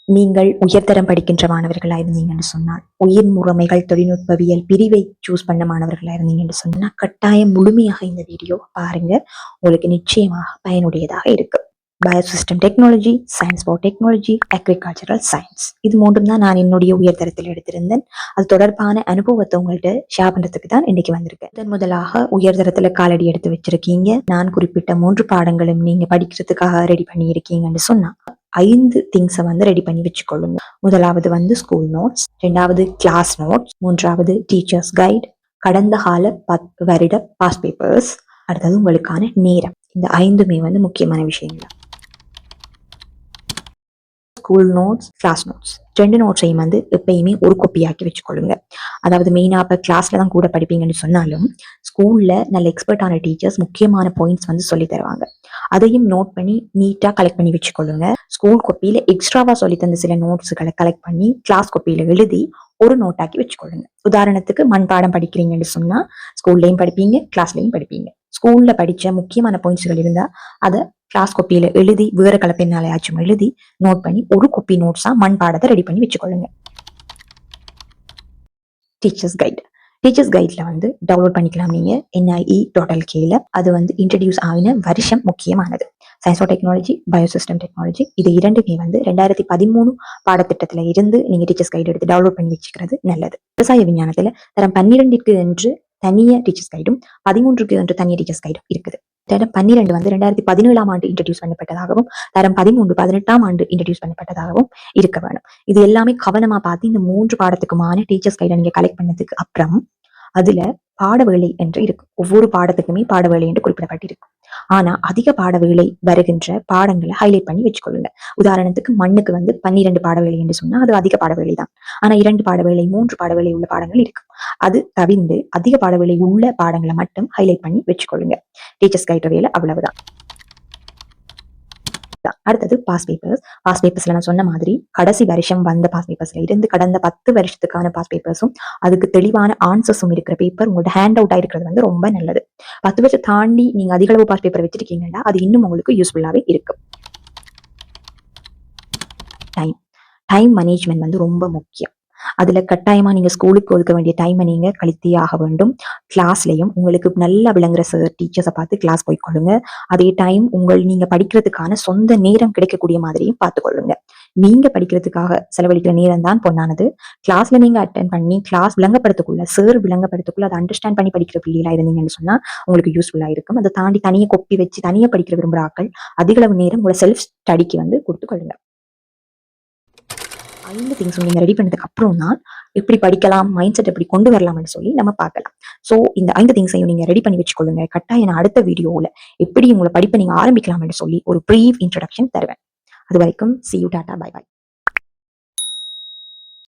நீங்கள் உயர்தரம் படிக்கின்ற மாணவர்களா இருந்தீங்கன்னு சொன்னால், உயிர் முறைமைகள் தொழில்நுட்பவியல் பிரிவை சூஸ் பண்ண மாணவர்களா இருந்தீங்கன்னு சொன்னா கட்டாயம் முழுமையாக இந்த வீடியோ பாருங்க. உங்களுக்கு நிச்சயமாக பயனுடையதாக இருக்கு. Biosystem technology, science for technology, agricultural science, இது மூன்றும் தான் நான் என்னுடைய உயர்தரத்தில் எடுத்திருந்தேன். அது தொடர்பான அனுபவத்தை உங்கள்கிட்ட ஷேர் பண்றதுக்கு தான் இன்னைக்கு வந்திருக்கேன். முதலாக உயர்தரத்துல காலடி எடுத்து வச்சிருக்கீங்க. நான் குறிப்பிட்ட 3 பாடங்களும் நீங்க படிக்கிறதுக்காக ரெடி பண்ணி இருக்கீங்கன்னு சொன்னா 5 திங்ஸை வந்து ரெடி பண்ணி வச்சுக்கொள்ளுங்க. முதலாவது வந்து ஸ்கூல் நோட்ஸ், 2வது கிளாஸ் நோட்ஸ், 3வது டீச்சர்ஸ் கைட், கடந்த கால 10 வருட பாஸ் பேப்பர்ஸ், அடுத்தது உங்களுக்கான நேரம். இந்த 5மே வந்து முக்கியமான விஷயங்கள். ஸ்கூல் நோட்ஸ், கிளாஸ் நோட்ஸ், 2 நோட்ஸையும் வந்து எப்பயுமே ஒரு கொப்பியாக்கி வச்சுக்கொள்ளுங்க. அதாவது மெயினாக இப்போ கிளாஸ்ல தான் கூட படிப்பீங்கன்னு சொன்னாலும் ஸ்கூல்ல நல்ல எக்ஸ்பர்ட்டான டீச்சர்ஸ் முக்கியமான பாயிண்ட்ஸ் வந்து சொல்லி தருவாங்க. அதையும் நோட் பண்ணி நீட்டா கலெக்ட் பண்ணி வச்சுக்கொள்ளுங்க. ஸ்கூல் கொப்பியில எக்ஸ்ட்ராவா சொல்லி தந்த சில நோட்ஸுகளை கலெக்ட் பண்ணி கிளாஸ் கொப்பியில எழுதி ஒரு நோட்டாக்கி வச்சுக்கொள்ளுங்க. உதாரணத்துக்கு மண்பாடம் படிக்கிறீங்கன்னு சொன்னா ஸ்கூல்லையும் படிப்பீங்க, கிளாஸ்லையும் படிப்பீங்க. ஸ்கூல்ல படிச்ச முக்கியமான பாயிண்ட்ஸ்கள் இருந்தா அதை கிளாஸ் கொப்பியில எழுதி வேற கலப்பினாலையாச்சும் எழுதி நோட் பண்ணி ஒரு கொப்பி நோட்ஸா மண்பாடத்தை ரெடி பண்ணி வச்சுக்கொள்ளுங்க. டீச்சர்ஸ் கைட், டீச்சர்ஸ் கைட்ல வந்து டவுன்லோட் பண்ணிக்கலாம் நீங்க NIE.lkல. அது வந்து இன்ட்ரடியூஸ் ஆகின வருஷம் முக்கியமானது. Science for technology, biosystem technology, இது இரண்டுமே வந்து 2013 பாடத்திட்டத்துல இருந்து நீங்க டீச்சர்ஸ் கைடு எடுத்து டவுன்லோட் பண்ணி வச்சுக்கிறது நல்லது. விவசாய விஞ்ஞானத்துல தரம் 12க்கு என்று தனிய டீச்சர்ஸ் கைடும் 13க்கு என்று தனிய டீச்சர்ஸ் கைடும் இருக்குது. தரம் 12 வந்து 2017ஆம் ஆண்டு இன்ட்ரடியூஸ் பண்ணப்பட்டதாகவும் தரம் 13 18ஆம் ஆண்டு இன்ட்ரடியூஸ் பண்ணப்பட்டதாகவும் இருக்க வேணும். இது எல்லாமே கவனமா பார்த்து இந்த 3 பாடத்துக்குமான டீச்சர்ஸ் கைடை நீங்க கலெக்ட் பண்ணதுக்கு அப்புறம் அதுல பாடவேளை என்று இருக்கும். ஒவ்வொரு பாடத்துக்குமே பாடவேளை என்று குறிப்பிடப்பட்டிருக்கும். ஆனா அதிக பாடவேளை வருகின்ற பாடங்களை ஹைலைட் பண்ணி வச்சுக்கொள்ளுங்க. உதாரணத்துக்கு மண்ணுக்கு வந்து 12 பாடவேளை என்று சொன்னா அது அதிக பாடவேளை தான். ஆனா 2 பாடவேளை 3 பாடவேளை உள்ள பாடங்கள் இருக்கும். அது தவிர்த்து அதிக பாடவேளை உள்ள பாடங்களை மட்டும் ஹைலைட் பண்ணி வச்சுக்கொள்ளுங்க. டீச்சர்ஸ் கைட் வேலை அவ்வளவுதான். அடுத்தது பாஸ் பேப்பர்ஸ். பாஸ் பேப்பர்ஸ்ல நான் சொன்ன மாதிரி கடைசி வருஷம் வந்த பாஸ் பேப்பர்ஸ்ல இருந்து கடந்த 10 வருஷத்துக்கான பாஸ் பேப்பர்ஸும் அதுக்கு தெளிவான ஆன்சர்ஸும் இருக்கிற பேப்பர் உங்களோட ஹேண்ட் அவுட் ஆயிருக்கிறது வந்து ரொம்ப நல்லது. 10 வருஷம் தாண்டி நீங்க அதிக அளவு பாஸ் பேப்பர் வச்சிருக்கீங்கன்னா அது இன்னும் உங்களுக்கு யூஸ்ஃபுல்லாவே இருக்கும். டைம் மேனேஜ்மெண்ட் வந்து ரொம்ப முக்கியம். அதுல கட்டாயமா நீங்க ஸ்கூலுக்கு ஒதுக்க வேண்டிய டைமை நீங்க கழித்தே ஆக வேண்டும். கிளாஸ்லயும் உங்களுக்கு நல்லா விளங்குற சார் டீச்சர்ஸை பார்த்து கிளாஸ் போய்க்கொள்ளுங்க. அதே டைம் நீங்க படிக்கிறதுக்கான சொந்த நேரம் கிடைக்கக்கூடிய மாதிரியும் பார்த்துக்கொள்ளுங்க. நீங்க படிக்கிறதுக்காக செலவழிக்கிற நேரம் தான் பொண்ணானது. கிளாஸ்ல நீங்க அட்டென்ட் பண்ணி கிளாஸ் விளங்கப்படுத்தக்குள்ள சார் விளங்கப்படுத்தக்குள்ள அதை அண்டர்ஸ்டாண்ட் பண்ணி படிக்கிற பிள்ளைகளா இருந்தீங்கன்னு சொன்னா உங்களுக்கு யூஸ்ஃபுல்லா இருக்கும். அதை தாண்டி தனியை கொப்பி வச்சு தனியாக படிக்கிற விரும்புகிற ஆட்கள் அதிக அளவு நேரம் உங்களோட செல்ஃப் ஸ்டடிக்கு வந்து கொடுத்து கொள்ளுங்க. 5 திங்ஸ் நீங்க ரெடி பண்ணதுக்கு அப்புறம் தான் எப்படி படிக்கலாம், மைண்ட் செட் எப்படி கொண்டு வரலாம்னு சொல்லி நம்ம பார்க்கலாம். ஸோ இந்த 5 திங்ஸையும் நீங்க ரெடி பண்ணி வச்சுக்கொள்ளுங்க. கட்டாயம் நான் அடுத்த வீடியோவில் எப்படி உங்களை படிப்பை நீங்க ஆரம்பிக்கலாம்னு சொல்லி ஒரு ப்ரீஃப் இன்ட்ரோடக்ஷன் தருவேன். அது வரைக்கும் see you, டாடா, பை பை.